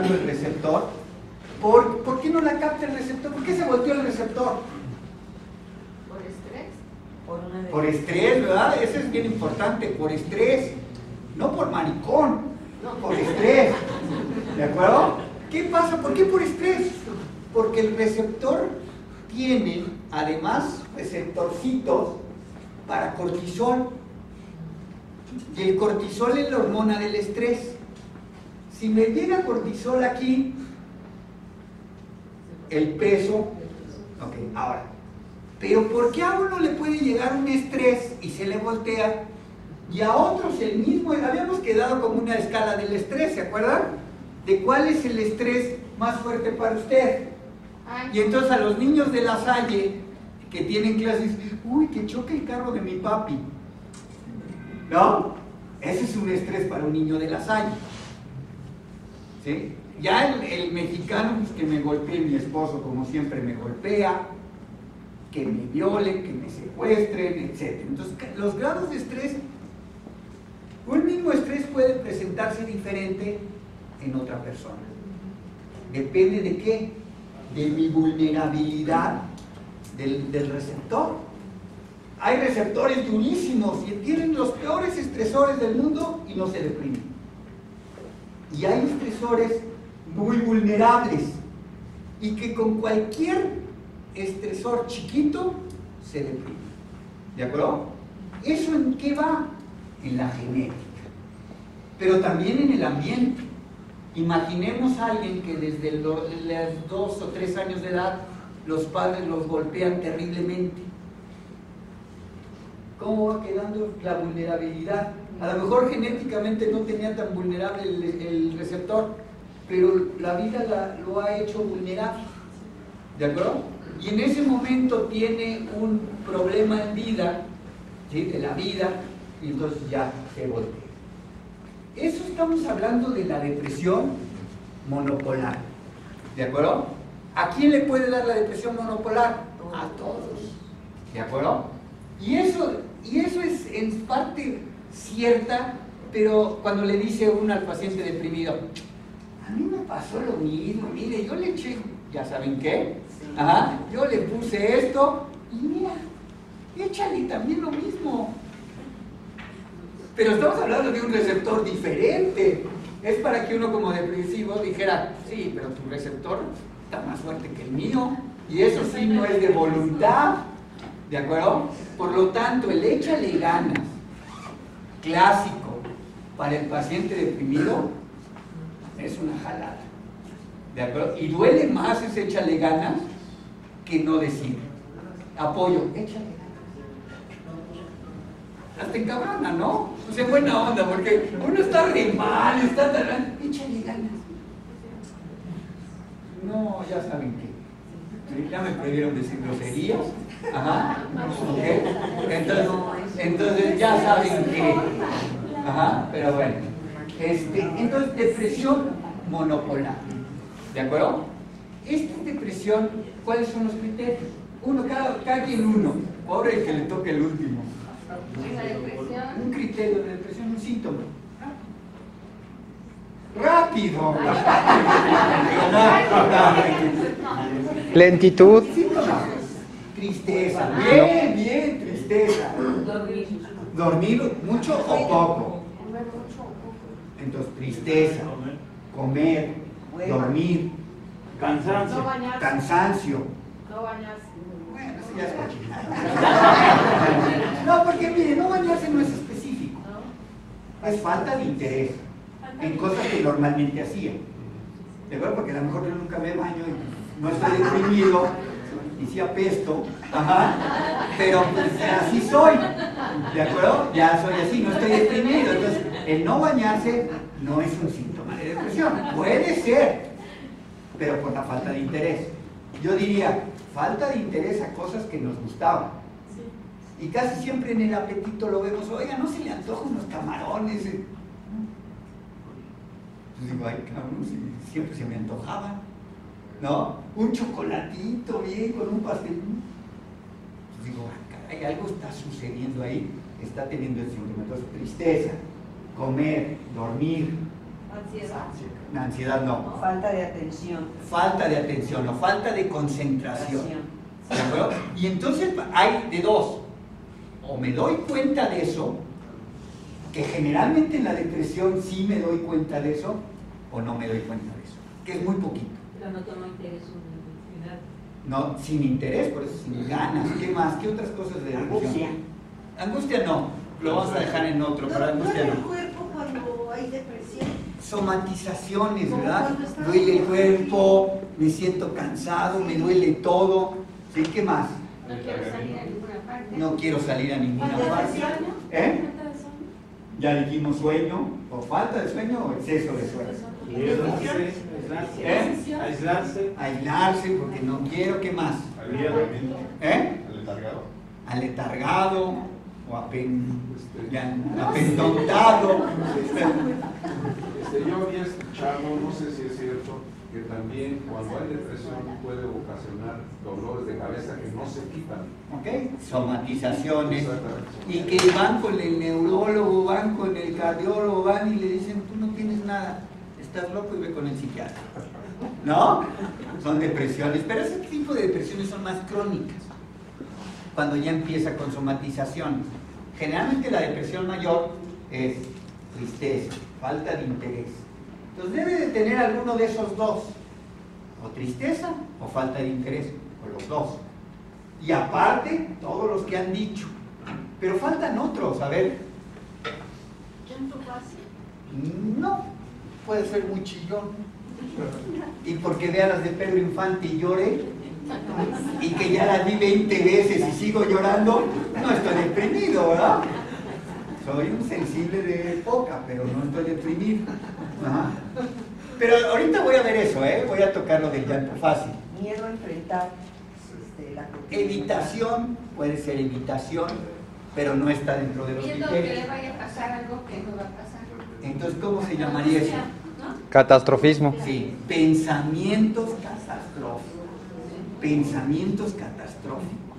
captando el receptor. ¿Por qué no la capta el receptor? ¿Por qué se volteó el receptor? ¿Por estrés? Por estrés, ¿verdad? Eso es bien importante, por estrés. No por maricón, no, por estrés. ¿De acuerdo? ¿Qué pasa? ¿Por qué por estrés? Porque el receptor tiene, además, receptorcitos para cortisol. Y el cortisol es la hormona del estrés. Si me llega cortisol aquí, el peso, ok, ahora, pero ¿por qué a uno le puede llegar un estrés y se le voltea y a otros el mismo? Habíamos quedado como una escala del estrés, ¿se acuerdan? De cuál es el estrés más fuerte para usted. Y entonces a los niños de La Salle que tienen clases, uy, que choque el carro de mi papi, ¿no? Ese es un estrés para un niño de La Salle, ¿sí? Ya el mexicano, pues que me golpee mi esposo como siempre me golpea, que me violen, que me secuestren, etc. Entonces, los grados de estrés, un mismo estrés puede presentarse diferente en otra persona. Depende de qué, de mi vulnerabilidad del receptor. Hay receptores durísimos y tienen los peores estresores del mundo y no se deprimen. Y hay estresores muy vulnerables y que con cualquier estresor chiquito se deprime. ¿De acuerdo? ¿Eso en qué va? En la genética, pero también en el ambiente. Imaginemos a alguien que desde los 2 o 3 años de edad los padres los golpean terriblemente. ¿Cómo va quedando la vulnerabilidad? A lo mejor genéticamente no tenía tan vulnerable el receptor, pero la vida lo ha hecho vulnerable. ¿De acuerdo? Y en ese momento tiene un problema en vida, ¿sí? De la vida, y entonces ya se voltea. Eso estamos hablando de la depresión monopolar. ¿De acuerdo? ¿A quién le puede dar la depresión monopolar? A todos. ¿De acuerdo? Y eso es en parte cierta, pero cuando le dice uno al paciente deprimido, a mí me pasó lo mismo, mire, yo le eché, ¿ya saben qué? Ajá, yo le puse esto, y mira, échale también lo mismo. Pero estamos hablando de un receptor diferente. Es para que uno como depresivo dijera, sí, pero tu receptor está más fuerte que el mío, y eso sí no es de voluntad. ¿De acuerdo? Por lo tanto, el échale ganas clásico para el paciente deprimido es una jalada. ¿De acuerdo? Y duele más ese échale ganas que no decir. Apoyo, échale ganas. Hasta encabrona, ¿no? O sea, buena onda, porque uno está re mal, está tan... Échale ganas. No, ya saben qué. Ya me prohibieron decir groserías. Ajá. ¿Okay? Entonces ya saben que. Ajá, pero bueno. Entonces, depresión monopolar. ¿De acuerdo? Esta depresión, ¿cuáles son los criterios? Uno, cada quien uno. Pobre el que le toque el último. Un criterio de depresión, un síntoma. ¡Rápido! Lentitud. Tristeza. Bien, bien, tristeza. Dormir mucho o poco. Entonces, tristeza, comer, dormir, cansancio. No bañarse. Bueno, eso ya es cochinada. No, porque mire, no bañarse no es específico. Es falta de interés en cosas que normalmente hacía. ¿De acuerdo? Porque a lo mejor yo nunca me baño y no estoy deprimido y sí apesto, ajá, pero pues así soy. ¿De acuerdo? Ya soy así, no estoy deprimido. Entonces, el no bañarse no es un síntoma de depresión. Puede ser, pero por la falta de interés. Yo diría, falta de interés a cosas que nos gustaban. Y casi siempre en el apetito lo vemos, oiga, ¿no se le antojan unos camarones? Pues digo, ay, cabrón, siempre se me antojaban, ¿no? Un chocolatito bien con un pastel. Pues digo, ay, caray, algo está sucediendo ahí, está teniendo el síntoma. Entonces, tristeza, comer, dormir, Ansiedad. Ansiedad no. Falta de atención. Falta de atención o falta de concentración. ¿De acuerdo? Y entonces hay de dos. O me doy cuenta de eso, que generalmente en la depresión sí me doy cuenta de eso, o no me doy cuenta de eso, que es muy poquito. Pero no tomo interés en la No, sin interés, por eso sin ganas. ¿Qué más? ¿Qué otras cosas de depresión? Angustia no, lo vamos a dejar en otro, pero angustia ¿Duele el no. cuerpo cuando hay depresión? Somatizaciones, Como ¿verdad? cuando estás Duele el dormido. cuerpo, me siento cansado, me duele todo. ¿Sí? ¿Qué más? No quiero salir a ninguna parte. No quiero salir a ninguna ¿Falta de parte. sueño? ¿Eh? falta de sueño. Ya dijimos sueño, o falta de sueño o exceso de sueño. Miedo, ¿Eh? aislarse, Aislarse porque no quiero, ¿qué más? ¿Eh? Aletargado o apentontado. Yo había escuchado, no sé si es cierto, que también cuando hay depresión puede ocasionar dolores de cabeza que no se quitan. ¿Ok? Somatizaciones. Exactamente. Y que van con el neurólogo, van con el cardiólogo, van y le dicen, tú no tienes nada, estás loco y ve con el psiquiatra. ¿No? Son depresiones, pero ese tipo de depresiones son más crónicas, cuando ya empieza con somatizaciones. Generalmente la depresión mayor es tristeza, falta de interés. Entonces debe de tener alguno de esos dos, o tristeza o falta de interés, o los dos. Y aparte, todos los que han dicho. Pero faltan otros, a ver. ¿Llanto fácil? No, puede ser muy chillón. Y porque vea las de Pedro Infante y llore, y que ya las vi 20 veces y sigo llorando, no estoy deprimido, ¿verdad? Soy un sensible de poca, pero no estoy deprimido. Ajá. Pero ahorita voy a ver eso, voy a tocar lo del llanto fácil. Miedo a enfrentar la Evitación, puede ser evitación, pero no está dentro de los Viendo que le criterios. vaya a pasar algo que no va a pasar. Entonces, ¿cómo se llamaría eso? ¿No? Catastrofismo. Sí, pensamientos catastróficos. Pensamientos catastróficos.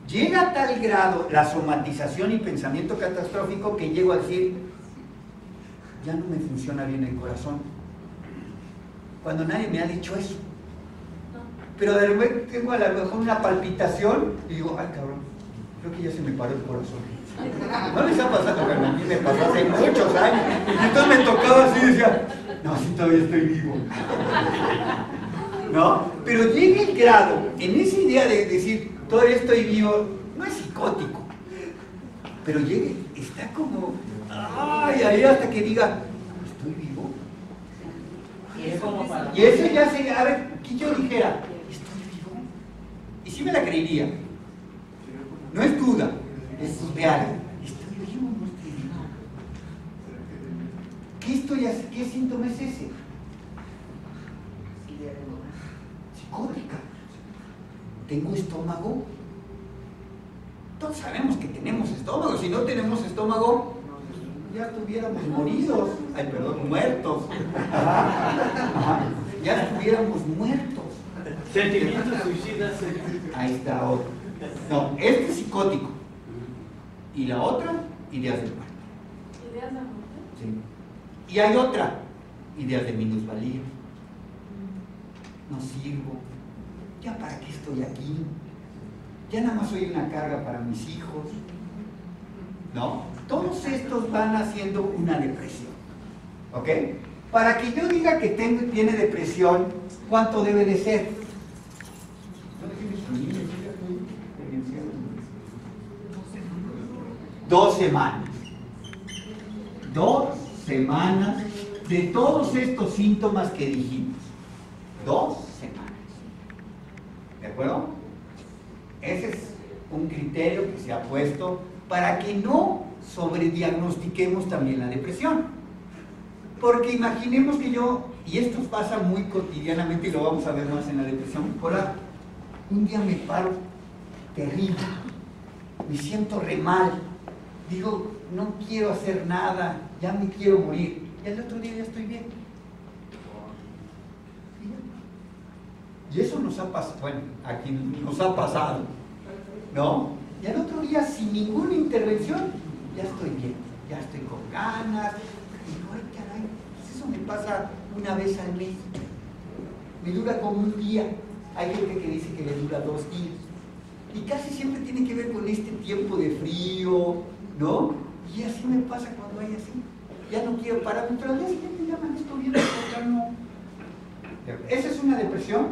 Llega a tal grado la somatización y pensamiento catastrófico que llego a decir, ya no me funciona bien el corazón. Cuando nadie me ha dicho eso. Pero de repente tengo a lo mejor una palpitación y digo, ay cabrón, creo que ya se me paró el corazón. ¿No les ha pasado? Bueno, a mí me pasó hace muchos años. Y entonces me tocaba así y decía, no, sí todavía estoy vivo. ¿No? Pero llega el grado, en esa idea de decir, todavía estoy vivo, no es psicótico. Pero llega, está como, ay, ahí hasta que diga, ¿estoy vivo? Y eso ya sería, a ver, que yo dijera, ¿estoy vivo? Y sí me la creería. No es duda, es real. ¿Estoy vivo o no estoy vivo? ¿Qué síntoma es ese? Psicótica. ¿Tengo estómago? Todos sabemos que tenemos estómago. Si no tenemos estómago, ya estuviéramos moridos. Ay, perdón, muertos. Ajá. Ya estuviéramos muertos. sentimientos suicidas. Ahí está otro. No, este es psicótico. Y la otra, ideas de muerte. ¿Ideas de muerte? Sí. Y hay otra, ideas de minusvalía. No sirvo. ¿Ya para qué estoy aquí? Ya nada más soy una carga para mis hijos. ¿No? Todos estos van haciendo una depresión. ¿Ok? Para que yo diga que tiene depresión, ¿cuánto debe de ser? 2 semanas. 2 semanas de todos estos síntomas que dijimos. 2 semanas. ¿De acuerdo? Ese es un criterio que se ha puesto para que no sobrediagnostiquemos también la depresión. Porque imaginemos que yo, y esto pasa muy cotidianamente y lo vamos a ver más en la depresión bipolar, un día me paro terrible, me siento re mal, digo, no quiero hacer nada, ya me quiero morir, y al otro día ya estoy bien. Y eso nos ha pasado, bueno, a quien nos ha pasado, ¿no? Y al otro día, sin ninguna intervención, ya estoy bien, ya estoy con ganas, y digo, ay caray, eso me pasa una vez al mes. Me dura como un día. Hay gente que dice que le dura 2 días. Y casi siempre tiene que ver con este tiempo de frío, ¿no? Y así me pasa cuando hay así. Ya no quiero pararme, pero al día siguiente ya me estoy viendo, ya no. ¿Esa es una depresión?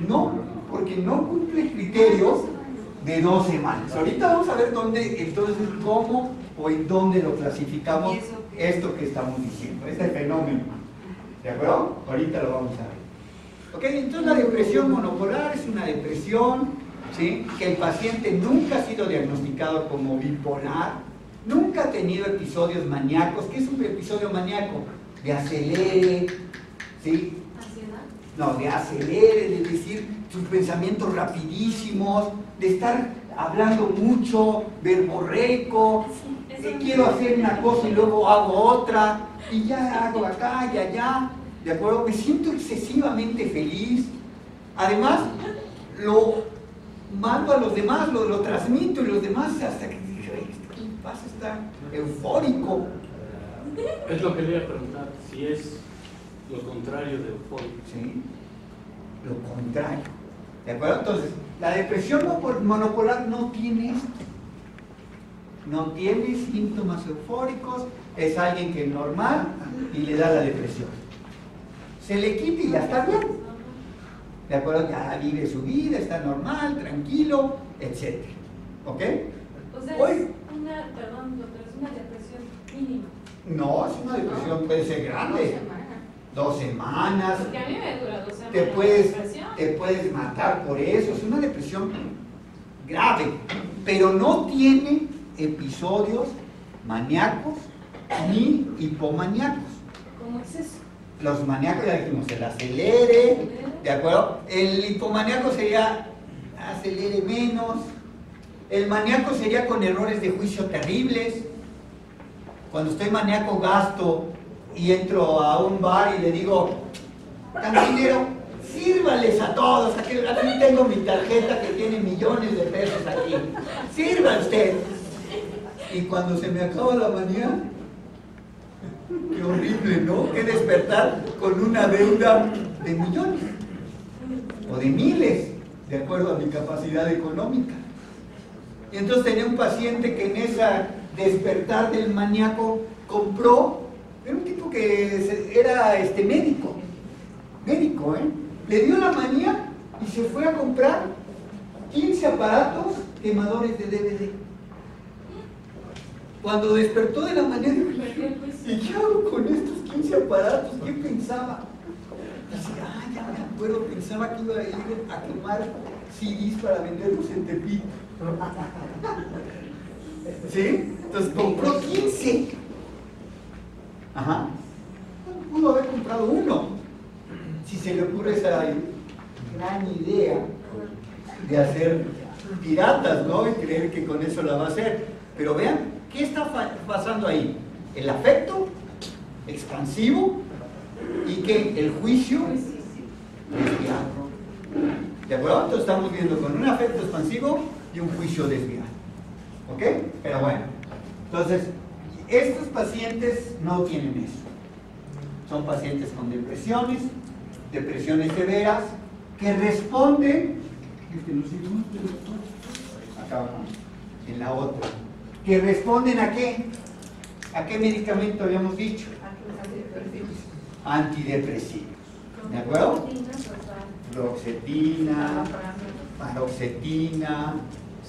No, porque no cumple criterios de 2 semanas. Ahorita vamos a ver dónde, entonces, cómo o en dónde lo clasificamos esto que estamos diciendo, este fenómeno. ¿De acuerdo? Ahorita lo vamos a ver. Ok, entonces la depresión monopolar es una depresión, ¿sí?, que el paciente nunca ha sido diagnosticado como bipolar, nunca ha tenido episodios maníacos. ¿Qué es un episodio maníaco? De acelere, ¿sí? ¿Ansiedad? No, de acelere, de decir sus pensamientos rapidísimos, de estar hablando mucho, verborreico, quiero hacer una cosa y luego hago otra, y ya hago acá y allá, ¿de acuerdo? Me siento excesivamente feliz. Además, lo mando a los demás, lo transmito y los demás hasta que vas a estar eufórico. Es lo que le iba a preguntar, si es lo contrario de eufórico. ¿Sí? Lo contrario. ¿De acuerdo? Entonces, la depresión monopolar no tiene esto. No tiene síntomas eufóricos, es alguien que es normal y le da la depresión. Se le quita y ya está bien. ¿De acuerdo? Ya vive su vida, está normal, tranquilo, etc. ¿Ok? O sea, Hoy, es una, perdón, doctor, es una depresión mínima. no, es una depresión, puede ser grande. 2 semanas. Porque a mí me dura 2 semanas. Te puedes matar por eso. Es una depresión grave, pero no tiene episodios maníacos ni hipomaníacos. ¿Cómo es eso? Los maníacos ya dijimos, el acelere, ¿de acuerdo? El hipomaníaco sería acelere menos. El maníaco sería con errores de juicio terribles. Cuando estoy maníaco gasto y entro a un bar y le digo, cantinero, sírvales a todos, aquí tengo mi tarjeta que tiene millones de pesos aquí, sirva usted. Y cuando se me acaba la manía, qué horrible, ¿no? Que despertar con una deuda de millones o de miles, de acuerdo a mi capacidad económica. Y entonces tenía un paciente que en esa despertar del maníaco compró. Era un tipo que era médico, le dio la manía y se fue a comprar 15 aparatos quemadores de DVD. Cuando despertó de la manía, dijo, ¿y qué hago con estos 15 aparatos? ¿Qué pensaba? Dice, ya me acuerdo, pensaba que iba a ir a quemar CDs para venderlos en Tepito. ¿Sí? Entonces compró 15. Ajá. Pudo haber comprado 1. Si se le ocurre esa gran idea de hacer piratas, ¿no? Y creer que con eso la va a hacer. Pero vean, ¿qué está pasando ahí? El afecto expansivo y que el juicio desviado. ¿De acuerdo? Entonces estamos viendo con un afecto expansivo y un juicio desviado. ¿Ok? Pero bueno. Entonces, estos pacientes no tienen eso. Son pacientes con depresiones severas, que responden, acá en la otra, que responden ¿a qué? ¿A qué medicamento habíamos dicho? Antidepresivos. ¿De acuerdo? Fluoxetina, paroxetina,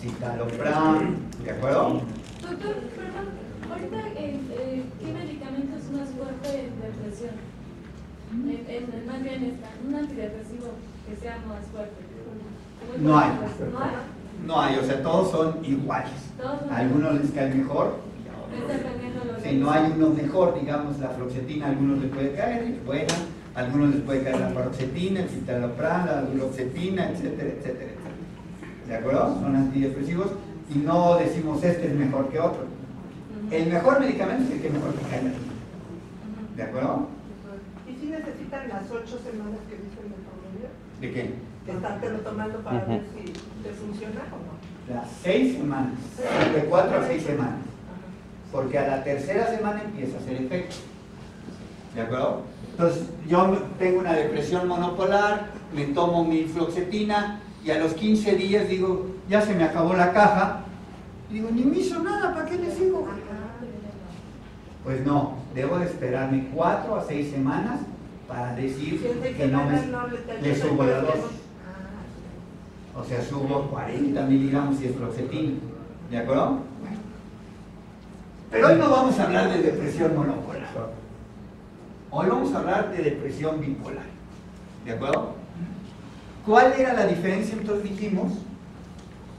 citalopram, ¿de acuerdo? Doctor, perdón, ahorita, ¿qué medicamento es más fuerte en depresión? Más bien un antidepresivo que sea más fuerte. No hay. ¿No hay? No hay, o sea, todos son iguales. A algunos les cae mejor. Si no hay uno mejor, digamos, la fluoxetina, a algunos les puede caer, es buena. A algunos les puede caer la paroxetina, el citalopram, la fluoxetina, etcétera, etcétera, etcétera. ¿De acuerdo? Son antidepresivos y no decimos este es mejor que otro. El mejor medicamento es el que mejor te cae. ¿De acuerdo? ¿Y si necesitan las 8 semanas que dicen de promedio? ¿De qué? De estártelo tomando para ver si te funciona o no. Las 6 semanas, de 4 a 6 semanas. porque a la tercera semana empieza a hacer efecto. ¿De acuerdo? Entonces, yo tengo una depresión monopolar, me tomo mi fluoxetina y a los 15 días digo, ya se me acabó la caja. Y digo, ni me hizo nada, ¿para qué le sigo? Pues no, debo de esperarme 4 a 6 semanas para decir que no le subo la dosis. O sea, subo 40 miligramos si es fluoxetina. ¿De acuerdo? Bueno. Pero hoy no vamos a hablar de depresión monopolar. Hoy vamos a hablar de depresión bipolar. ¿De acuerdo? ¿Cuál era la diferencia? Entonces dijimos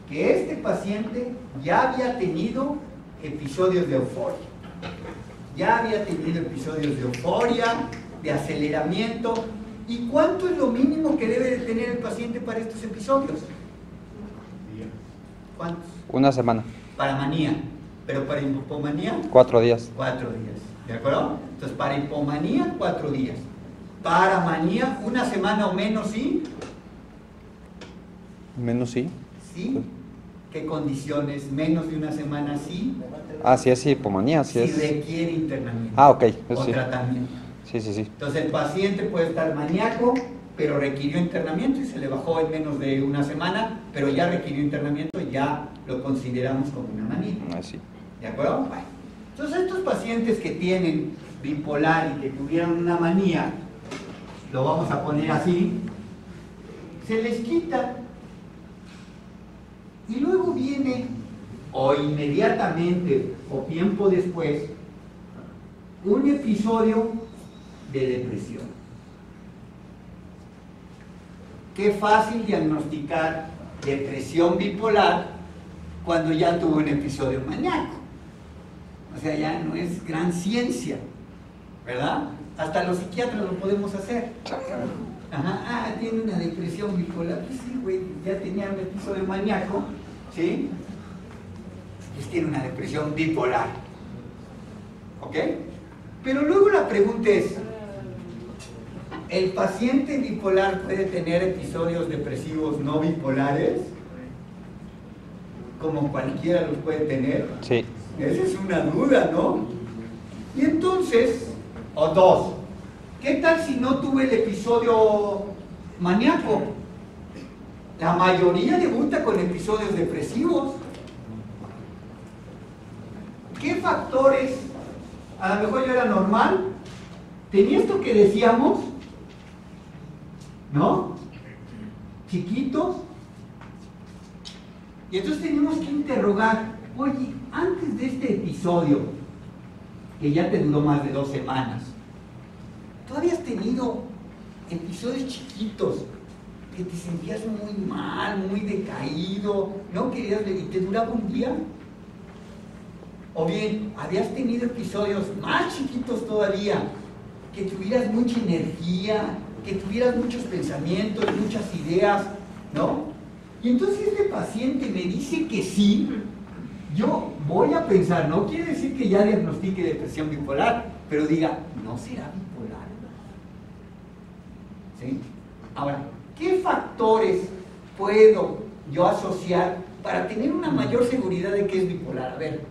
que este paciente ya había tenido episodios de euforia. Ya había tenido episodios de euforia, de aceleramiento. ¿Y cuánto es lo mínimo que debe de tener el paciente para estos episodios? ¿Cuántos? Una semana. Para manía. Pero para hipomanía, 4 días. 4 días. ¿De acuerdo? Entonces, para hipomanía, 4 días. Para manía, una semana o menos, ¿sí? Menos sí. ¿Sí? ¿Qué condiciones? Menos de una semana, ¿sí? Ah, sí es hipomanía, sí Si es. requiere internamiento. Ah, ok. O Sí. tratamiento. Sí, sí, sí. Entonces, el paciente puede estar maníaco, pero requirió internamiento y se le bajó en menos de una semana, pero ya requirió internamiento y ya lo consideramos como una manía. Ah, sí. ¿De acuerdo? Bueno. Entonces, estos pacientes que tienen bipolar y que tuvieron una manía, lo vamos a poner así, se les quita y luego viene, o inmediatamente, o tiempo después, un episodio de depresión. Qué fácil diagnosticar depresión bipolar cuando ya tuvo un episodio maníaco. O sea, ya no es gran ciencia, ¿verdad? Hasta los psiquiatras lo podemos hacer. Ajá, ah, tiene una depresión bipolar. Pues sí, güey, ya tenía un episodio maníaco, ¿sí? Pues tiene una depresión bipolar. ¿Ok? Pero luego la pregunta es, ¿el paciente bipolar puede tener episodios depresivos no bipolares? Como cualquiera los puede tener. Sí. Esa es una duda, ¿no? Y entonces, o dos, ¿qué tal si no tuve el episodio maníaco? La mayoría debuta con episodios depresivos. ¿Qué factores? A lo mejor yo era normal, tenía esto que decíamos, ¿no? Chiquitos. Y entonces tenemos que interrogar, oye, antes de este episodio, que ya te duró más de 2 semanas, ¿tú habías tenido episodios chiquitos que te sentías muy mal, muy decaído, no querías y te duraba un día? O bien, ¿habías tenido episodios más chiquitos todavía, que tuvieras mucha energía, que tuvieras muchos pensamientos, muchas ideas, ¿no? Y entonces este paciente me dice que sí, yo voy a pensar, no quiere decir que ya diagnostique depresión bipolar, pero diga, ¿no será bipolar? ¿Sí? Ahora, ¿qué factores puedo yo asociar para tener una mayor seguridad de que es bipolar? A ver.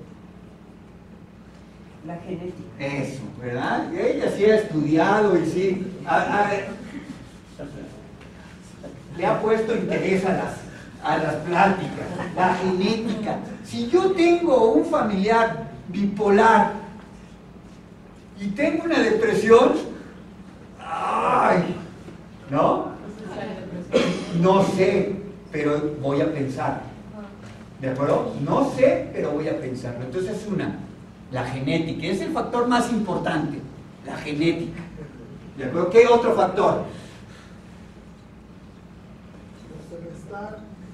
La genética. Eso, ¿verdad? Ella sí ha estudiado y sí le ha puesto interés a las pláticas, la genética. Si yo tengo un familiar bipolar y tengo una depresión, ¡ay! ¿No? No sé, pero voy a pensar. ¿De acuerdo? No sé, pero voy a pensarlo. Entonces es la genética, es el factor más importante, la genética. ¿De acuerdo? ¿Qué otro factor?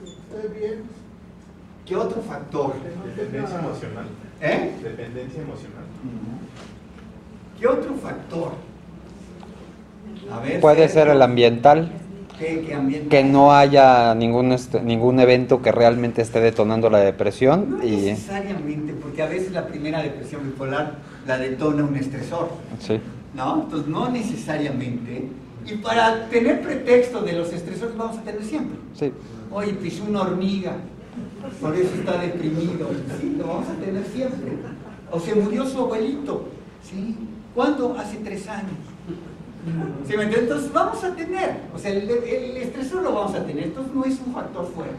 Esté bien. ¿Qué otro factor? Dependencia emocional. ¿Eh? Dependencia emocional. ¿Qué otro factor? A ver, Puede ser el ambiental, ¿Qué ambiente? que no haya ningún evento que realmente esté detonando la depresión. No Y necesariamente, porque a veces la primera depresión bipolar la detona un estresor, sí. ¿no? Entonces no necesariamente. Y para tener pretexto de los estresores vamos a tener siempre. Sí. Oye, pisó una hormiga, por eso está deprimido. Sí, lo vamos a tener siempre. O se murió su abuelito, ¿sí? ¿Cuándo? Hace 3 años. ¿Sí me entiendes? Entonces vamos a tener, o sea, el estresor lo vamos a tener, entonces no es un factor fuerte.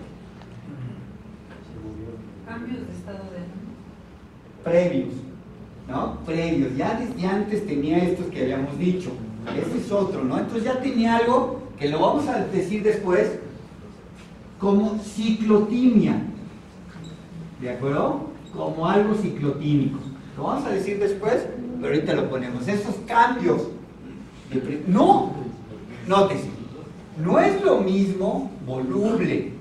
Cambios de estado de ánimo. Previos, ¿no? Previos, ya desde antes tenía estos que habíamos dicho, ese es otro, ¿no? Entonces ya tenía algo que lo vamos a decir después como ciclotimia, ¿de acuerdo? Como algo ciclotímico, lo vamos a decir después, pero ahorita lo ponemos, esos cambios, no, nótese, no es lo mismo voluble,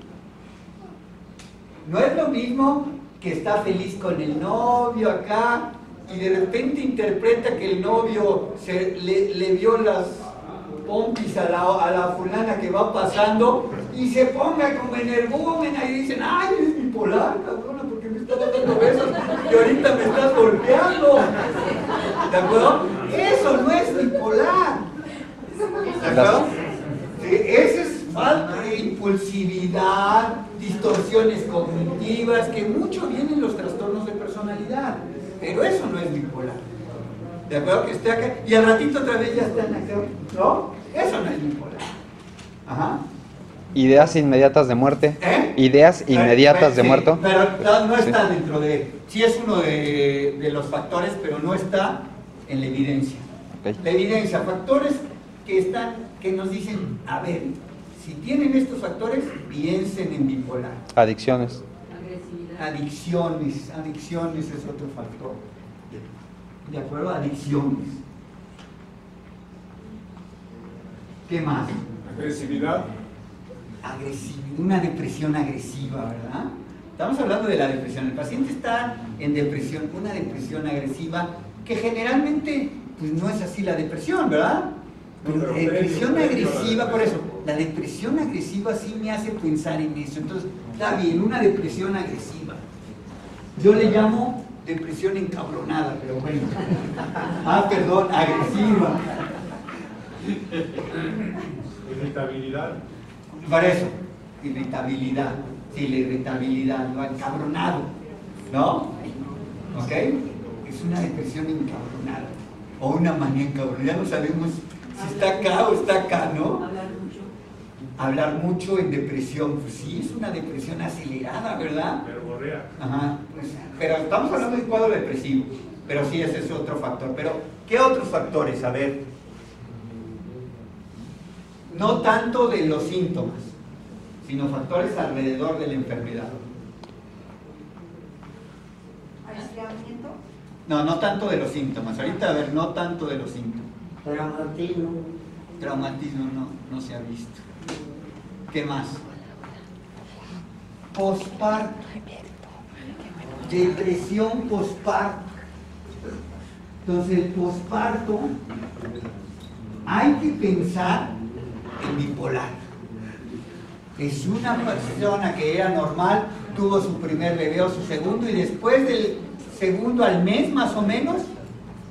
no es lo mismo que está feliz con el novio acá y de repente interpreta que el novio le vio las pompis a la fulana que va pasando y se ponga como energúmena y dicen, ay, es bipolar, cabrona, porque me estás dando besos y ahorita me estás golpeando. ¿De acuerdo? Eso no es bipolar. ¿De acuerdo? Sí, ese es falta de impulsividad, distorsiones cognitivas, que mucho vienen los trastornos de personalidad, pero eso no es bipolar. ¿De acuerdo? Que esté acá y al ratito otra vez ya están acá, ¿no? Eso no es bipolar. Ajá. Ideas inmediatas de muerte. ¿Eh? Ideas inmediatas de sí, muerto. pero no está dentro de... Sí es uno de los factores, pero no está en la evidencia. Okay. La evidencia, factores que nos dicen, a ver, si tienen estos factores, piensen en bipolar. Adicciones. Adicciones es otro factor. ¿De acuerdo? Adicciones. ¿Qué más? Agresividad. Una depresión agresiva, ¿verdad? Estamos hablando de la depresión. El paciente está en depresión, una depresión agresiva, que generalmente pues no es así la depresión, ¿verdad? Pero la depresión agresiva, por eso, la depresión agresiva sí me hace pensar en eso. Entonces, está bien, una depresión agresiva. Yo le llamo depresión encabronada, pero bueno. Perdón, agresiva. Irritabilidad. Para eso, irritabilidad. Sí, la irritabilidad, lo encabronado, ¿no? ¿Ok? Es una depresión encabronada. O una manía encabronada. Ya no sabemos si está acá o está acá, ¿no? Hablar mucho en depresión. Pues sí, es una depresión acelerada, ¿verdad? Verborrea. Ajá. Pues, pero estamos hablando de un cuadro depresivo. Pero sí, ese es otro factor. Pero, ¿qué otros factores? A ver. No tanto de los síntomas, sino factores alrededor de la enfermedad. Aislamiento. No tanto de los síntomas. Ahorita, a ver, no tanto de los síntomas. Traumatismo no se ha visto. ¿Qué más? Posparto. Depresión posparto. Entonces, el posparto, hay que pensar en bipolar. Es una persona que era normal, tuvo su primer bebé o su segundo, y después del segundo al mes más o menos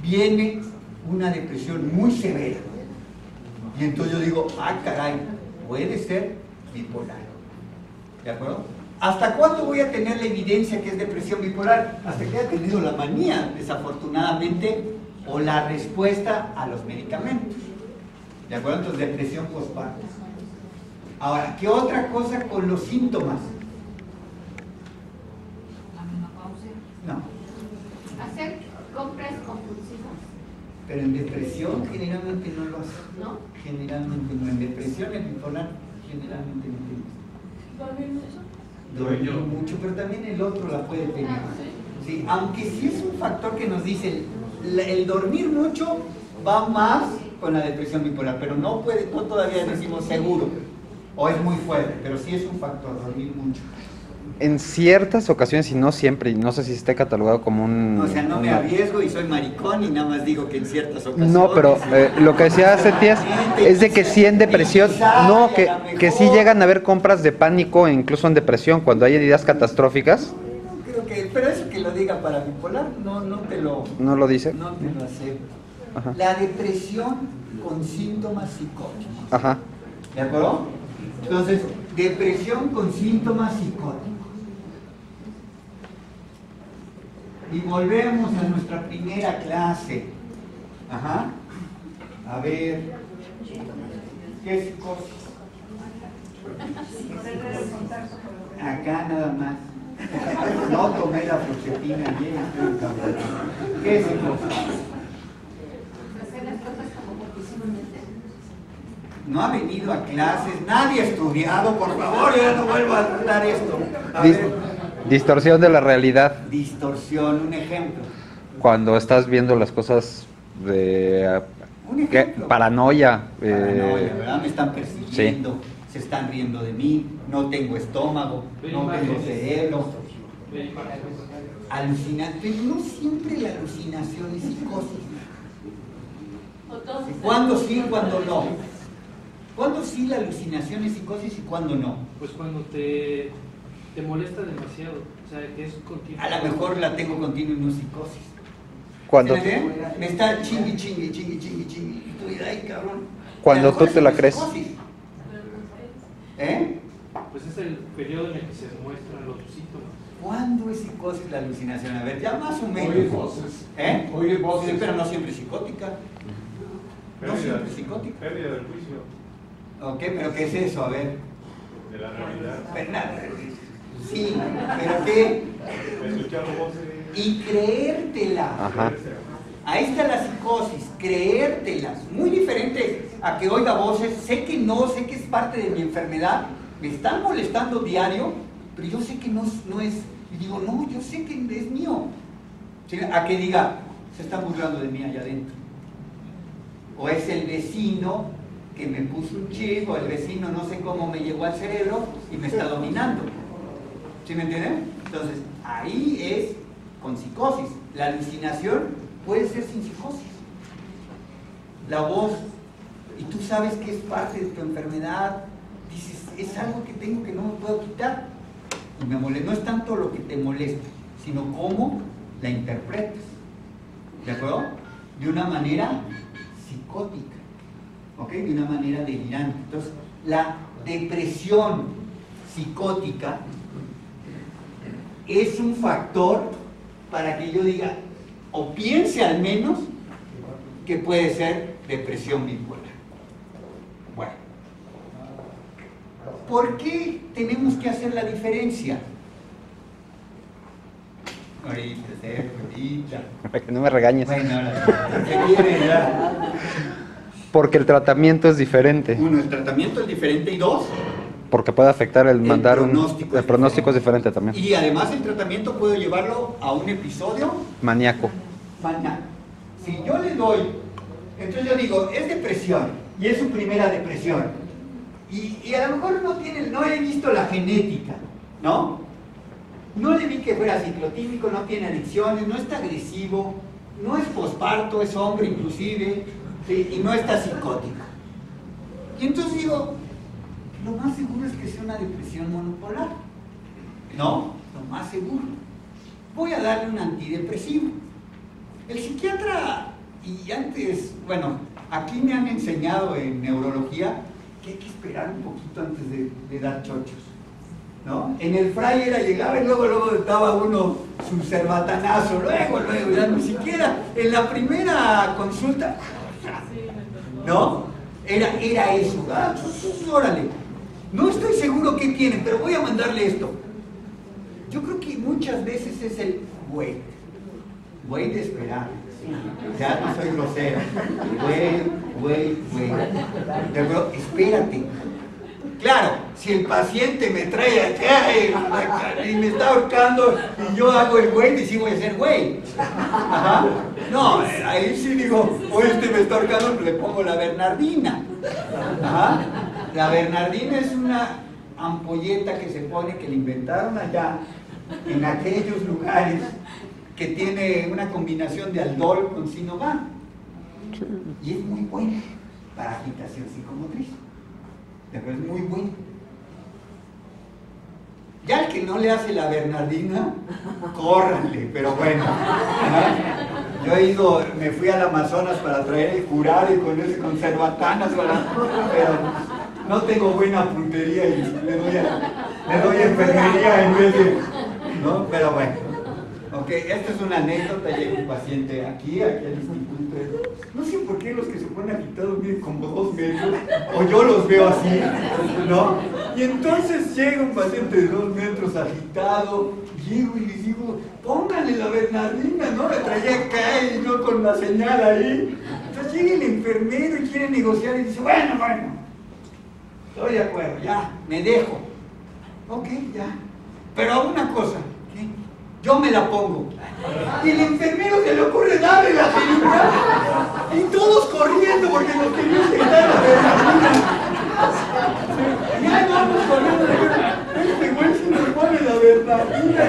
viene una depresión muy severa. Y entonces yo digo, caray, puede ser bipolar. ¿De acuerdo? ¿Hasta cuándo voy a tener la evidencia que es depresión bipolar? Hasta que haya tenido la manía, desafortunadamente, o la respuesta a los medicamentos. ¿De acuerdo? Entonces, depresión postparto. Ahora, ¿qué otra cosa con los síntomas? No. Hacer compras compulsivas. Pero en depresión generalmente no lo hace. ¿No? Generalmente no. En depresión, el bipolar, generalmente no tiene. ¿Dormir mucho? Dormir mucho, pero también el otro la puede tener. Sí, aunque sí es un factor que nos dice, el dormir mucho va más con la depresión bipolar, pero no todavía decimos seguro, o es muy fuerte, pero sí es un factor, dormir mucho. En ciertas ocasiones, y no siempre, y no sé si esté catalogado como un... O sea, no me arriesgo y soy maricón y nada más digo que en ciertas ocasiones... No, pero lo que decía Setías es de que sí en depresión, no, que sí llegan a haber compras de pánico, incluso en depresión, cuando hay ideas catastróficas. No creo que, pero eso que lo diga para bipolar, no te lo... ¿No lo dice? No te lo acepto. Ajá. La depresión con síntomas psicóticos. Ajá. ¿De acuerdo? Entonces, depresión con síntomas psicóticos. Y volvemos a nuestra primera clase. Ajá. A ver. ¿Qué es psicosis? Acá nada más. No tomé la fluoxetina ayer, estoy cabrón. ¿Qué es psicosis? Hacer las cosas como porque sí no entienden. No ha venido a clases, nadie ha estudiado, por favor, ya no vuelvo a dar esto. A ver. Distorsión de la realidad. Distorsión, un ejemplo. Cuando estás viendo las cosas de Un ejemplo. paranoia. Paranoia, ¿verdad? Me están persiguiendo, se están riendo de mí, no tengo estómago, no tengo cerebro. Alucinante, no siempre la alucinación es psicosis. ¿Cuándo sí, cuándo no? ¿Cuándo sí la alucinación es psicosis y cuándo no? Pues cuando te molesta demasiado, o sea, que es continuo. A lo mejor la tengo continua y no psicosis. Cuando, Me está chingui. Estoy ahí, cabrón. Cuando A lo mejor tú te la es crees. psicosis. ¿Eh? Pues es el periodo en el que se demuestran los síntomas. ¿Cuándo es psicosis la alucinación? A ver, ya más o menos. Oye voces. ¿Eh? Oye voces. Sí, pero no siempre psicótica. No Pérdida- siempre psicótica. Pérdida del juicio Ok, pero ¿qué es eso? A ver. de la realidad. Pero nada, sí, pero ¿qué? Escuchar voces. Y creértela. Ajá. Ahí está la psicosis, creértelas. Muy diferente a que oiga voces, sé que no, sé que es parte de mi enfermedad, me están molestando diario, pero yo sé que no es, y digo, no, yo sé que es mío. ¿Sí? A que diga, se están burlando de mí allá adentro. O es el vecino que me puso un chip, o el vecino no sé cómo me llegó al cerebro y me está dominando. ¿Sí me entienden? Entonces, ahí es con psicosis. La alucinación puede ser sin psicosis. La voz, y tú sabes que es parte de tu enfermedad, dices, es algo que tengo que no me puedo quitar. Y me molesta. No es tanto lo que te molesta, sino cómo la interpretas. ¿De acuerdo? De una manera psicótica, ¿ok? De una manera delirante. Entonces, la depresión psicótica es un factor para que yo diga, o piense al menos, que puede ser depresión bipolar. Bueno, ¿por qué tenemos que hacer la diferencia? Ahorita. Para que no me regañes. Bueno, se quiere ya. Porque el tratamiento es diferente. Uno, el tratamiento es diferente, y dos, Porque puede afectar el mandar pronóstico el pronóstico es diferente también. y además el tratamiento puede llevarlo a un episodio Maníaco. mañana. Si yo le doy, entonces yo digo, es depresión, y es su primera depresión, y a lo mejor no he visto la genética, ¿no? No le vi que fuera ciclotímico, no tiene adicciones, no está agresivo, no es posparto, es hombre inclusive, ¿sí? Y no está psicótico. Y entonces digo, lo más seguro es que sea una depresión monopolar, ¿no? Lo más seguro. Voy a darle un antidepresivo. El psiquiatra, y antes, bueno, aquí me han enseñado en neurología que hay que esperar un poquito antes de dar chochos, ¿no? En el Fray llegaba y luego estaba uno su cerbatanazo, luego, ya ni siquiera en la primera consulta, ¿no? Era eso, órale, no estoy seguro qué tienen, pero voy a mandarle esto. Yo creo que muchas veces es el wait de esperar. Ya no soy grosero. Wait. De acuerdo, espérate. Claro, si el paciente me trae acá y me está ahorcando y yo hago el wait y sí voy a ser güey. Ajá. No, ahí sí digo, o me está ahorcando, le pongo la Bernardina. Ajá. La Bernardina es una ampolleta que se pone, que le inventaron allá, en aquellos lugares, que tiene una combinación de aldol con Sinovan. Y es muy buena para agitación psicomotriz. Es muy bueno. Ya el que no le hace la Bernardina, córranle, pero bueno. Yo me fui al Amazonas para traer el curare con cerbatanas, pero no tengo buena puntería y le doy enfermería en vez de... ¿no? Pero bueno. Ok, esta es una anécdota. Llega un paciente aquí al instituto. No sé por qué los que se ponen agitados miden como 2 metros, o yo los veo así, ¿no? Y entonces llega un paciente de 2 metros agitado, llego y les digo, pónganle la Bernardina, ¿no? La traía acá y yo con la señal ahí. Entonces llega el enfermero y quiere negociar y dice, bueno, estoy de acuerdo, ya, me dejo. Ok, ya. Pero una cosa, ¿qué? Yo me la pongo. Y el enfermero se le ocurre darle la jeringa y todos corriendo porque nos querían quitar la Bernardina. Ya vamos corriendo. Este güey se nos pone la Bernardina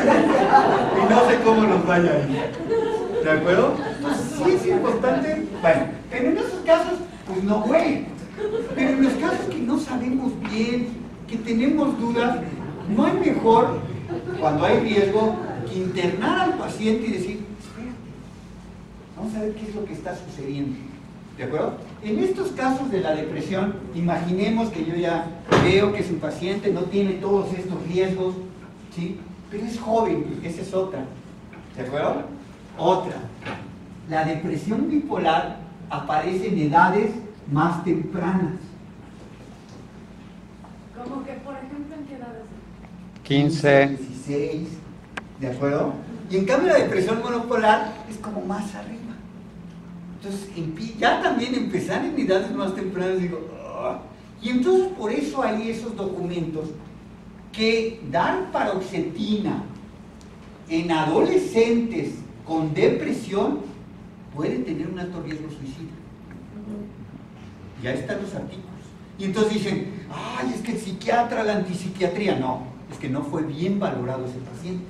y no sé cómo nos vaya a ir. ¿De acuerdo? Entonces sí es importante. Bueno, pero en esos casos, pues no, güey. Pero en los casos que no sabemos bien, que tenemos dudas, no hay mejor, cuando hay riesgo, que internar al paciente y decir, espérate, vamos a ver qué es lo que está sucediendo. ¿De acuerdo? En estos casos de la depresión, imaginemos que yo ya veo que su paciente no tiene todos estos riesgos, ¿sí? Pero es joven, esa es otra. ¿De acuerdo? Otra. La depresión bipolar aparece en edades más tempranas. Como que, por ejemplo, ¿en qué edades? 15. 16, ¿de acuerdo? Y en cambio la depresión monopolar es como más arriba. Entonces, ya también empezar en edades más tempranas, digo, ¡oh! Y entonces por eso hay esos documentos que dar paroxetina en adolescentes con depresión puede tener un alto riesgo suicida. Ya están los artículos. Y entonces dicen, ay, es que el psiquiatra, la antipsiquiatría. No, es que no fue bien valorado ese paciente.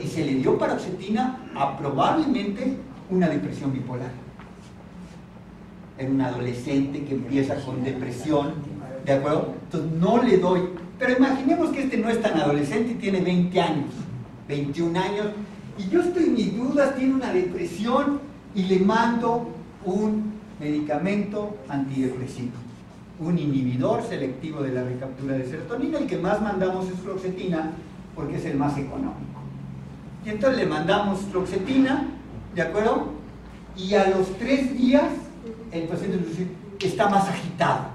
Y se le dio paroxetina a probablemente una depresión bipolar. En un adolescente que empieza con depresión, ¿de acuerdo? Entonces no le doy. Pero imaginemos que este no es tan adolescente y tiene 20 años, 21 años, y yo estoy en mis dudas, tiene una depresión, y le mando un medicamento antidepresivo, un inhibidor selectivo de la recaptura de serotonina. El que más mandamos es fluoxetina, porque es el más económico. Y entonces le mandamos fluoxetina, ¿de acuerdo? Y a los 3 días el paciente está más agitado.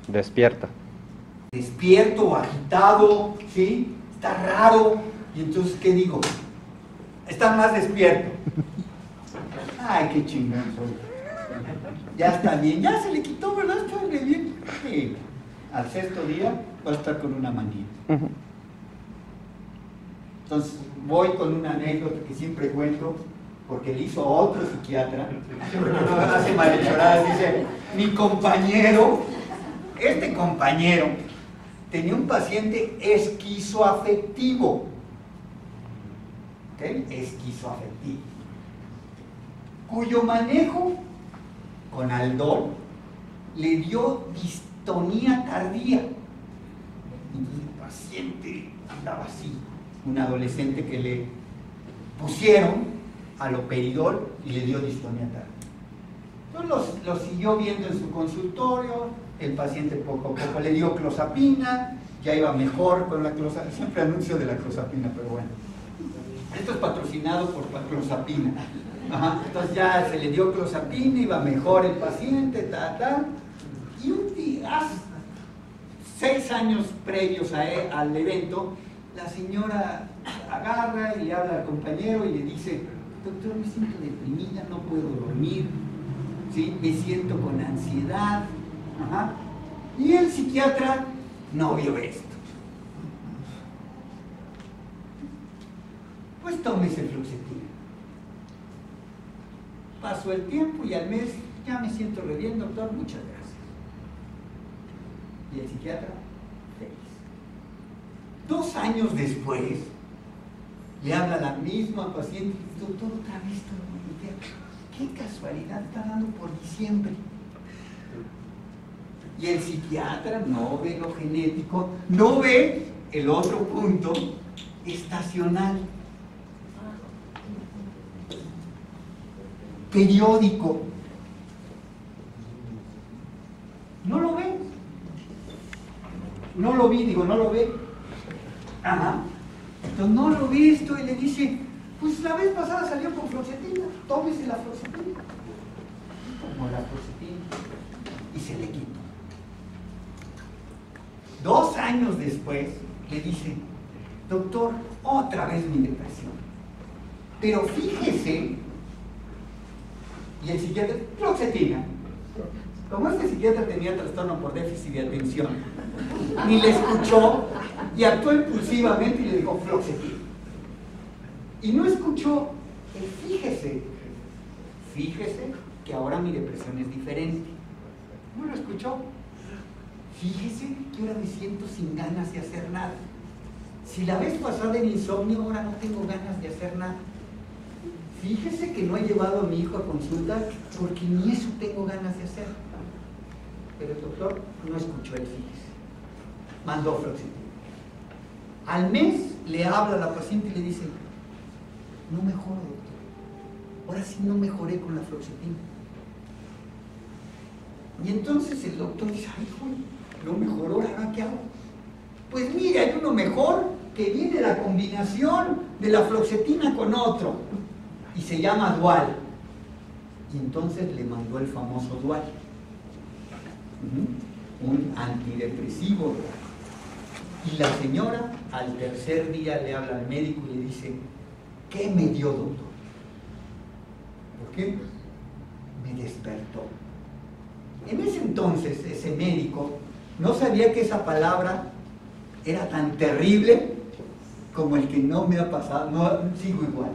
Despierta. Despierto o agitado, ¿sí? Está raro. Y entonces, ¿qué digo? Está más despierto. Ay, qué chingón soy. Ya está bien, ya se le quitó, ¿verdad? Está bien. Sí. Al 6º día va a estar con una manía. Entonces, voy con una anécdota que siempre cuento, porque le hizo otro psiquiatra, porque no hace malhechoradas. Dice, mi compañero, este compañero, tenía un paciente esquizoafectivo. ¿Ok? Esquizoafectivo. Cuyo manejo con Aldol le dio distonía tardía. Entonces el paciente andaba así. Un adolescente que le pusieron haloperidol y le dio distonía tardía. Entonces lo siguió viendo en su consultorio, el paciente poco a poco le dio clozapina, ya iba mejor con la clozapina, siempre anuncio de la clozapina, pero bueno. Esto es patrocinado por la clozapina. Ajá. Entonces ya se le dio clozapina, iba mejor el paciente, y un día, 6 años previos al evento, la señora agarra y le habla al compañero y le dice, doctor, me siento deprimida, no puedo dormir, ¿sí? Me siento con ansiedad. Ajá. Y el psiquiatra no vio esto. Pues tómese fluoxetina. Pasó el tiempo y al mes, ya me siento re bien, doctor, muchas gracias. Y el psiquiatra, feliz. 2 años después, le habla la misma paciente, doctor, otra vez todo muy bien. Qué casualidad, está dando por diciembre. Y el psiquiatra no ve lo genético, no ve el otro punto estacional. Periódico. No lo ve. No lo vi, digo, no lo ve. Ajá. Entonces no lo ve esto y le dice, Pues la vez pasada salió con fluoxetina, tómese la fluoxetina. Tomó la fluoxetina y se le quitó. 2 años después le dice, doctor, otra vez mi depresión. Pero fíjese, y el psiquiatra, fluoxetina. Como este psiquiatra tenía trastorno por déficit de atención, ni le escuchó y actuó impulsivamente y le dijo fluoxetina. Y no escuchó el fíjese que ahora mi depresión es diferente. No lo escuchó. Fíjese que ahora me siento sin ganas de hacer nada. Si la vez pasada en insomnio, ahora no tengo ganas de hacer nada. Fíjese que no he llevado a mi hijo a consulta porque ni eso tengo ganas de hacer. Pero el doctor no escuchó el fíjese. Mandó fluoxetina. Al mes le habla a la paciente y le dice, no mejoro, doctor. Ahora sí no mejoré con la fluoxetina. Y entonces el doctor dice, ay, joder, no mejoró, ¿ahora qué hago? Pues mire, hay uno mejor que viene la combinación de la fluoxetina con otro y se llama Dual. Y entonces le mandó el famoso Dual, un antidepresivo. Y la señora al tercer día le habla al médico y le dice, ¿qué me dio, doctor? ¿Por qué? Me despertó. En ese entonces ese médico no sabía que esa palabra era tan terrible como el que no me ha pasado, no sigo igual.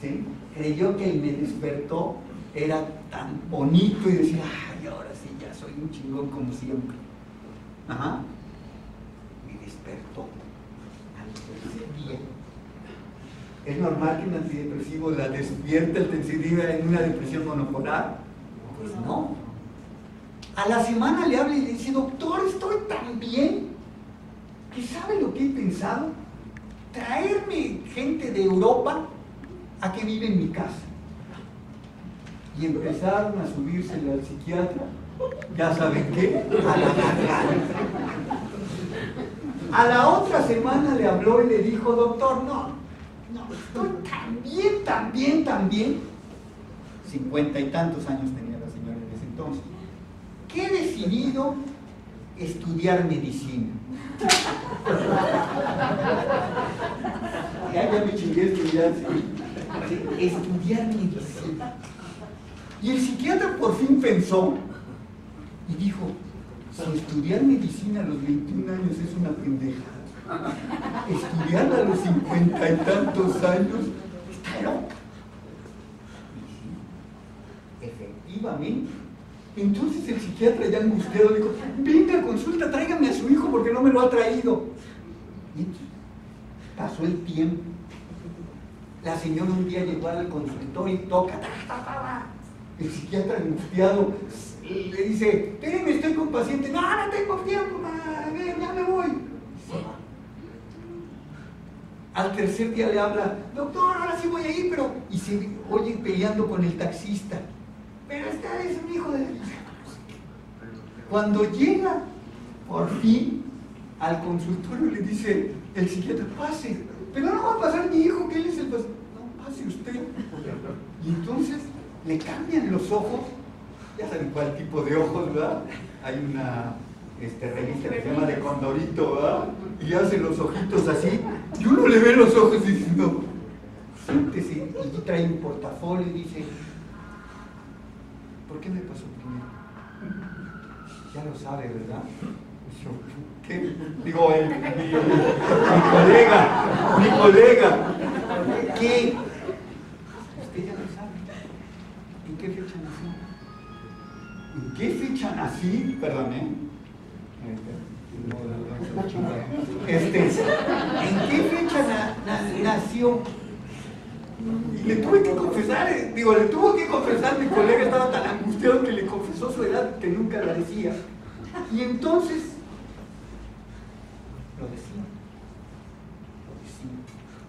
¿Sí? Creyó que el me despertó era tan bonito y decía, ay, ahora sí, ya soy un chingón como siempre. Ajá. Me despertó al tercer día. ¿Es normal que un antidepresivo la despierte el tensivo en una depresión monopolar? Pues no. A la semana le habla y le dice, doctor, estoy tan bien que ¿sabe lo que he pensado? Traerme gente de Europa a que vive en mi casa. Y empezaron a subírsele al psiquiatra, ¿ya saben qué? A la garganta. A la otra semana le habló y le dijo, doctor, no, estoy tan bien. 50 y tantos años tenía la señora en ese entonces. Que he decidido estudiar medicina. Ya me chingué estudiar, sí. Estudiar medicina. Y el psiquiatra por fin pensó y dijo, si estudiar medicina a los 21 años es una pendeja, estudiarla a los 50 y tantos años está loca. Efectivamente. Entonces el psiquiatra ya angustiado dijo, venga a consulta, tráigame a su hijo porque no me lo ha traído. Y entonces, pasó el tiempo. La señora un día llegó al consultorio y toca. El psiquiatra angustiado le dice, espérenme, estoy con paciente. No tengo tiempo, ya me voy. Se va. Al tercer día le habla, doctor, ahora sí voy a ir, pero... Y se oye peleando con el taxista. Pero este es un hijo de... Cuando llega, por fin, al consultorio le dice el psiquiatra, pase, pero no va a pasar mi hijo, que él es el paciente. No, pase usted. Y entonces le cambian los ojos, ya saben cuál tipo de ojos, ¿verdad? Hay una revista que se llama De Condorito, ¿verdad? Y hace los ojitos así, y uno le ve los ojos diciendo, siéntese, y trae un portafolio y dice, ¿por qué me pasó primero? Ya lo sabe, ¿verdad? Yo, ¿qué? Digo, mi colega, ¿qué? Usted ya lo sabe. ¿En qué fecha nací? ¿En qué fecha nací? Perdón, ¿en qué fecha nació? Y le tuve que confesar, le tuvo que confesar, mi colega estaba tan angustiado que le confesó su edad que nunca la decía. Y entonces, lo decía.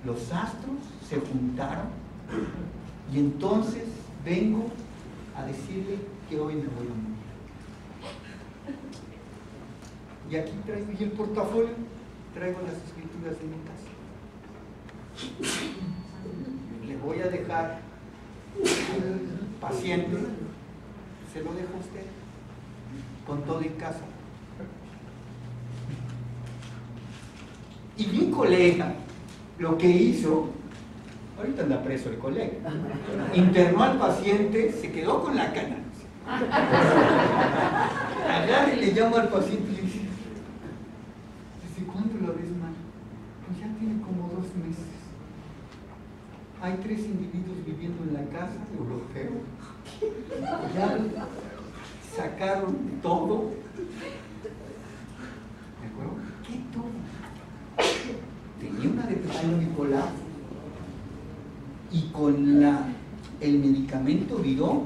Los astros se juntaron y entonces vengo a decirle que hoy me voy a morir. Y aquí traigo, y el portafolio, traigo las escrituras de mi casa. voy a dejar al paciente, se lo dejo a usted, con todo en casa. Y mi colega, lo que hizo, ahorita anda preso el colega, internó al paciente, se quedó con la cana. Agarra y le llama al paciente y le dice, ¿desde cuándo lo ves mal? Pues ya tiene como 2 meses. Hay 3 individuos viviendo en la casa, europeos. Ya sacaron todo. ¿De acuerdo? ¿Qué todo? Tenía una depresión bipolar y con el medicamento viró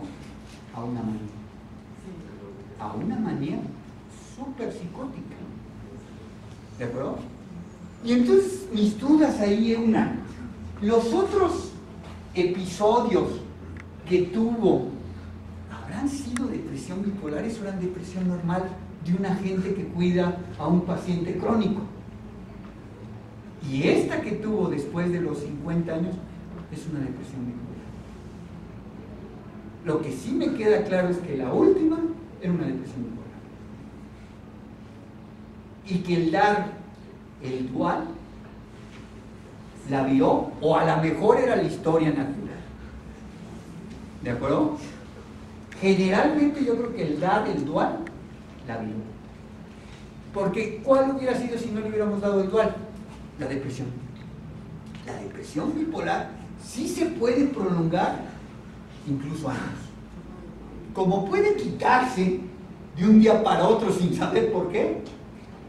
a una manía. A una manía súper psicótica. ¿De acuerdo? Y entonces mis dudas ahí es una. Los otros episodios que tuvo, ¿habrán sido depresión bipolares o eran depresión normal de una gente que cuida a un paciente crónico? Y esta que tuvo después de los 50 años es una depresión bipolar. Lo que sí me queda claro es que la última era una depresión bipolar. Y que el dar el dual la vio, o a lo mejor era la historia natural. ¿De acuerdo? Generalmente yo creo que el dar el dual la vio. Porque ¿cuál hubiera sido si no le hubiéramos dado el dual? La depresión. La depresión bipolar sí se puede prolongar incluso años. Como puede quitarse de un día para otro sin saber por qué,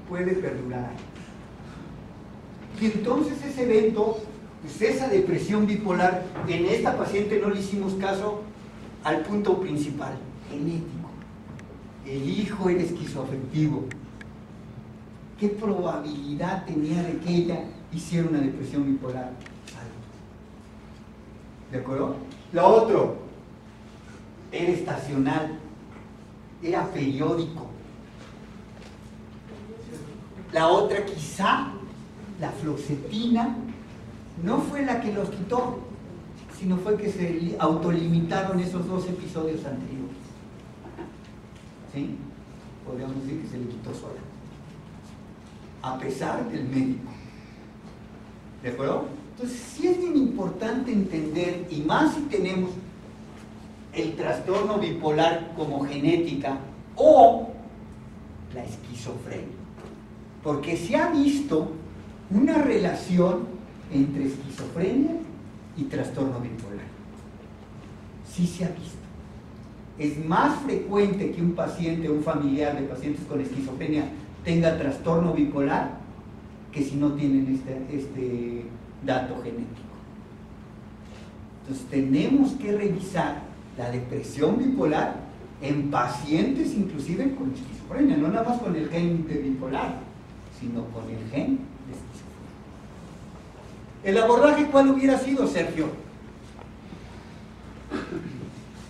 puede perdurar. Y entonces ese evento, pues esa depresión bipolar, en esta paciente no le hicimos caso al punto principal, genético. El hijo era esquizoafectivo. ¿Qué probabilidad tenía de que ella hiciera una depresión bipolar? ¿De acuerdo? Lo otro, era estacional, era periódico. La otra quizá, la fluoxetina, no fue la que los quitó, sino fue que se autolimitaron esos 2 episodios anteriores. ¿Sí? Podríamos decir que se le quitó sola, a pesar del médico. ¿De acuerdo? Entonces sí es bien importante entender, y más si tenemos el trastorno bipolar como genética o la esquizofrenia, porque se ha visto una relación entre esquizofrenia y trastorno bipolar. Sí se ha visto. Es más frecuente que un paciente o un familiar de pacientes con esquizofrenia tenga trastorno bipolar que si no tienen este dato genético. Entonces tenemos que revisar la depresión bipolar en pacientes inclusive con esquizofrenia, no nada más con el gen de bipolar, sino con el gen de esquizofrenia. ¿El abordaje cuál hubiera sido, Sergio?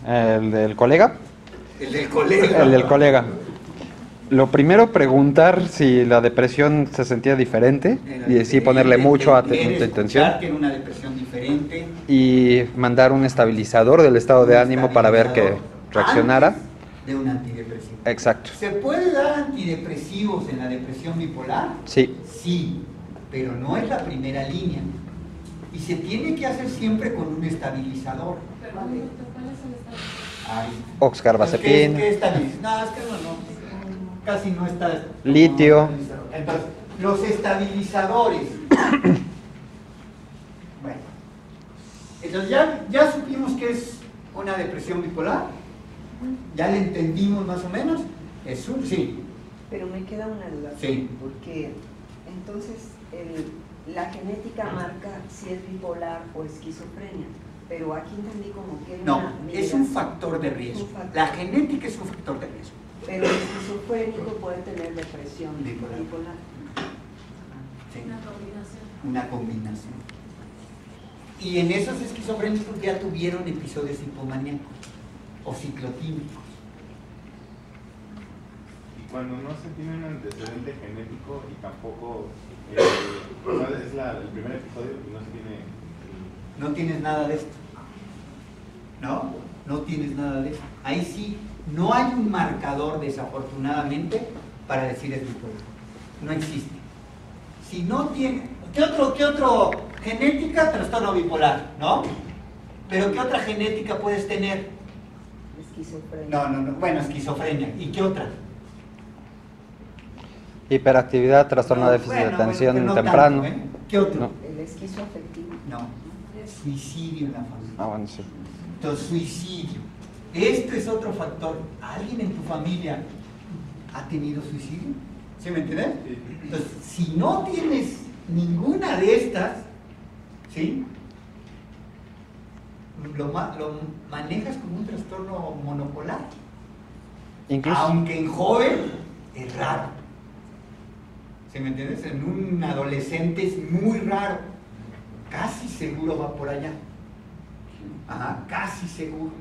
¿El del colega? El del colega. El del colega. Lo primero, preguntar si la depresión se sentía diferente y sí ponerle mucho atención. Que era una depresión diferente. Y mandar un estabilizador del estado de ánimo para ver que reaccionara. Antes de un antidepresivo. Exacto. ¿Se puede dar antidepresivos en la depresión bipolar? Sí. Sí, pero no es la primera línea. Y se tiene que hacer siempre con un estabilizador. Perdón, doctor, ¿cuál es el estado? Oxcarbazepina. ¿Qué estabilizador? No, es que no. Casi no está. Litio. Entonces, los estabilizadores. Bueno. Entonces ya supimos que es una depresión bipolar. Ya le entendimos más o menos. Es un sí. Pero me queda una duda. Sí. Porque entonces la genética marca si es bipolar o esquizofrenia. Pero aquí entendí como que No, una es un factor de riesgo. La genética es un factor de riesgo. Pero el esquizofrénico puede tener depresión Bipolar. Sí. Una combinación. Y en esos esquizofrénicos ya tuvieron episodios hipomaníacos o ciclotímicos. Y cuando no se tiene un antecedente genético y tampoco es el primer episodio y no se tiene no tienes nada de esto. ¿No? No tienes nada de esto. Ahí sí, no hay un marcador, desafortunadamente, para decir es bipolar. No existe. Si no tiene... ¿Qué otro? Genética, trastorno bipolar, ¿no? Pero ¿qué otra genética puedes tener? Esquizofrenia. No. Bueno, esquizofrenia. ¿Y qué otra? Hiperactividad, trastorno de déficit de atención pero no temprano. tanto, ¿eh? ¿Qué otro? No. El esquizoafectivo. No. Suicidio en la familia. Ah, bueno, sí. Entonces, suicidio. Esto es otro factor. ¿Alguien en tu familia ha tenido suicidio? ¿Sí me entiendes? Entonces, si no tienes ninguna de estas, ¿sí? Lo manejas como un trastorno monopolar. Incluso, Aunque en joven es raro. ¿Sí me entiendes? En un adolescente es muy raro. Casi seguro va por allá. Ajá, casi seguro.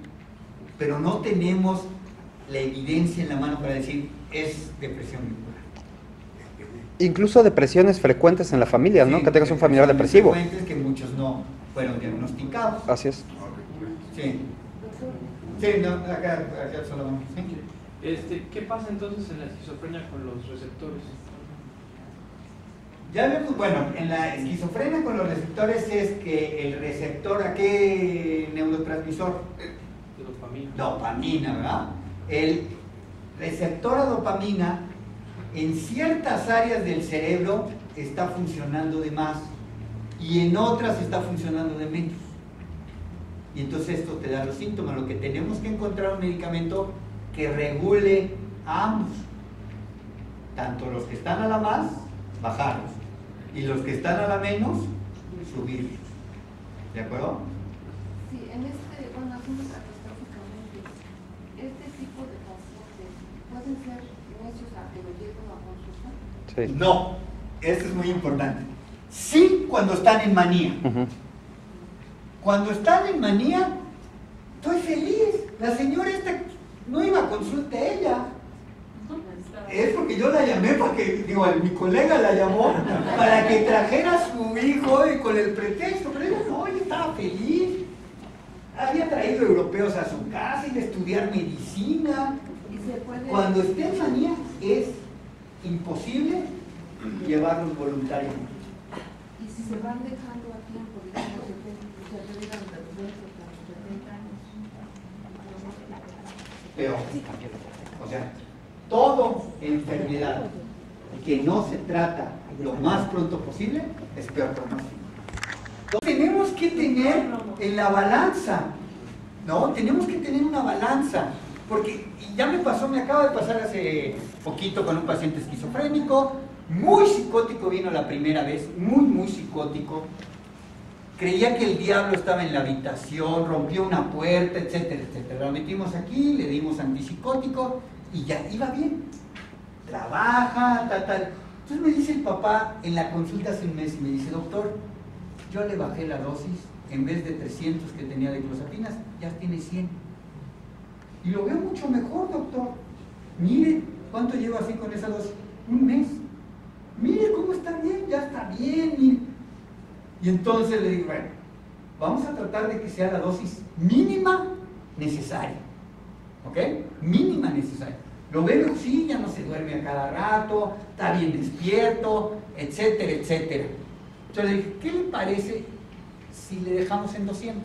Pero no tenemos la evidencia en la mano para decir es depresión bipolar. incluso depresiones frecuentes en la familia, ¿no? Sí, Que tengas un familiar depresivo. frecuentes que muchos no fueron diagnosticados. Así es. Sí. Sí, no, acá solo vamos. ¿Sí? ¿Qué pasa entonces en la esquizofrenia con los receptores? Ya vemos, bueno, en la esquizofrenia con los receptores es que el receptor, ¿a qué neurotransmisor? De dopamina. Dopamina, ¿verdad? El receptor a dopamina en ciertas áreas del cerebro está funcionando de más y en otras está funcionando de menos. Y entonces esto te da los síntomas. Lo que tenemos que encontrar un medicamento que regule a ambos. Tanto los que están a la más, bajarlos. Y los que están a la menos, subirlos. ¿De acuerdo? Sí, cuando hacemos catastróficamente, este tipo de pacientes pueden ser necios a que lo lleven a consulta. Sí. No, esto es muy importante. Sí, cuando están en manía. Ujú. Cuando están en manía, estoy feliz. La señora esta no iba a consulta ella. Es porque yo la llamé, porque, mi colega la llamó para que trajera a su hijo y con el pretexto, pero ella no, ella estaba feliz. Había traído europeos a su casa y de estudiar medicina. Y se puede... Cuando esté en manía es imposible llevarlos voluntariamente. Y si se van dejando a tiempo, digamos, se llegan de los 20 hasta los 70 años. Peor. O sea, toda enfermedad que no se trata lo más pronto posible es peor pronóstico. Entonces, tenemos que tener en la balanza, ¿no? Tenemos que tener una balanza, porque ya me acaba de pasar hace poquito con un paciente esquizofrénico, muy psicótico, vino la primera vez, muy psicótico. Creía que el diablo estaba en la habitación, rompió una puerta, etcétera, etcétera. Lo metimos aquí, le dimos antipsicótico y ya iba bien. Trabaja, tal. Entonces me dice el papá en la consulta hace un mes y me dice, doctor, yo le bajé la dosis, en vez de 300 que tenía de clozapinas, ya tiene 100. Y lo veo mucho mejor, doctor. Mire, ¿cuánto lleva así con esa dosis? Un mes. Mire cómo está bien, ya está bien. Mire. Y entonces le digo, bueno, vamos a tratar de que sea la dosis mínima necesaria. ¿Ok? Mínima necesaria. Lo veo, sí, ya no se duerme a cada rato, está bien despierto, etcétera, etcétera. Entonces le dije, ¿qué le parece si le dejamos en 200?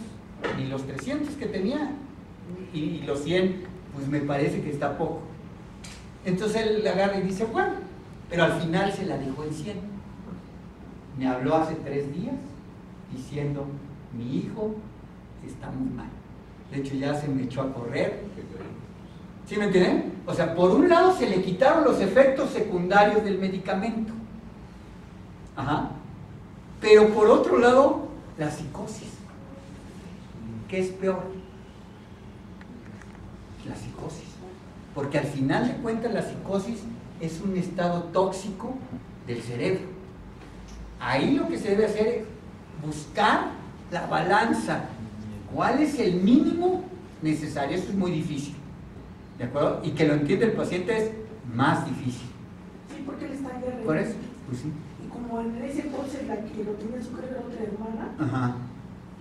Y los 300 que tenía y los 100, pues me parece que está poco. Entonces él agarra y dice, bueno, pero al final se la dejó en 100. Me habló hace 3 días diciendo, mi hijo está muy mal. De hecho ya se me echó a correr. ¿Sí me entienden? O sea, por un lado se le quitaron los efectos secundarios del medicamento. Ajá. Pero por otro lado, la psicosis. ¿Qué es peor? La psicosis. Porque al final de cuentas la psicosis es un estado tóxico del cerebro. Ahí lo que se debe hacer es buscar la balanza. ¿Cuál es el mínimo necesario? Eso es muy difícil. ¿De acuerdo? Y que lo entienda el paciente es más difícil. Sí, porque él está guerrero. ¿Por eso? Pues sí. Y como en ese entonces la que lo tenía en su carrera otra hermana, Ajá.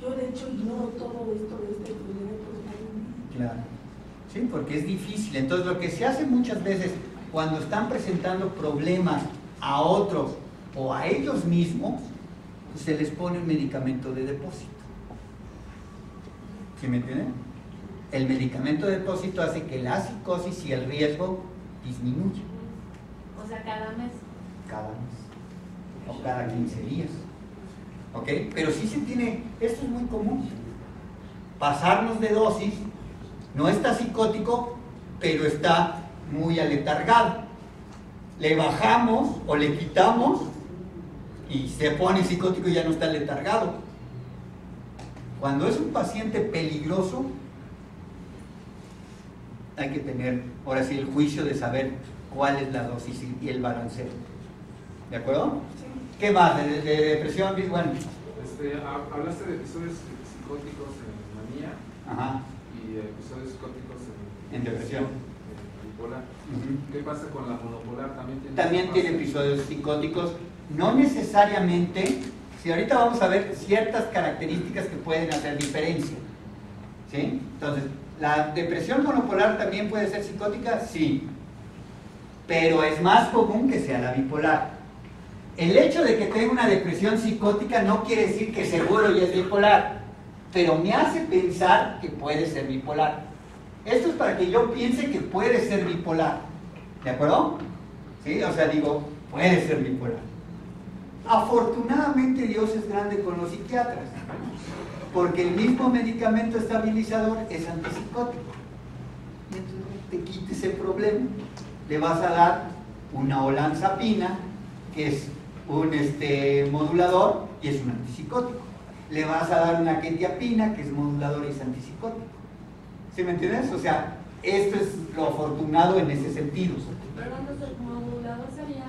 Yo de hecho ignoro todo esto de este problema. Claro. Sí, porque es difícil. Entonces lo que se hace muchas veces cuando están presentando problemas a otros o a ellos mismos, pues se les pone un medicamento de depósito. ¿Sí me entienden? El medicamento de depósito hace que la psicosis y el riesgo disminuya. O sea, cada mes. Cada mes. O cada 15 días. ¿Ok? Pero sí se tiene, esto es muy común. Pasarnos de dosis, no está psicótico, pero está muy aletargado. Le bajamos o le quitamos y se pone psicótico y ya no está letargado. Cuando es un paciente peligroso, hay que tener, ahora sí, el juicio de saber cuál es la dosis y el balanceo. ¿De acuerdo? Sí. ¿Qué más? ¿De depresión? Bueno. Hablaste de episodios psicóticos en manía. Ajá. Y de episodios psicóticos en depresión. Bipolar. ¿Qué pasa con la monopolar? También tiene episodios psicóticos. No necesariamente, si ahorita vamos a ver ciertas características que pueden hacer diferencia. ¿Sí? Entonces, ¿la depresión monopolar también puede ser psicótica? Sí. Pero es más común que sea la bipolar. El hecho de que tenga una depresión psicótica no quiere decir que seguro ya es bipolar, pero me hace pensar que puede ser bipolar. Esto es para que yo piense que puede ser bipolar. ¿De acuerdo? ¿Sí? O sea, digo, puede ser bipolar. Afortunadamente Dios es grande con los psiquiatras, porque el mismo medicamento estabilizador es antipsicótico. Y entonces te quita ese problema. Le vas a dar una olanzapina, que es un modulador y es un antipsicótico. Le vas a dar una quetiapina, que es modulador y es antipsicótico. ¿Sí me entiendes? O sea, esto es lo afortunado en ese sentido. Pero el modulador sería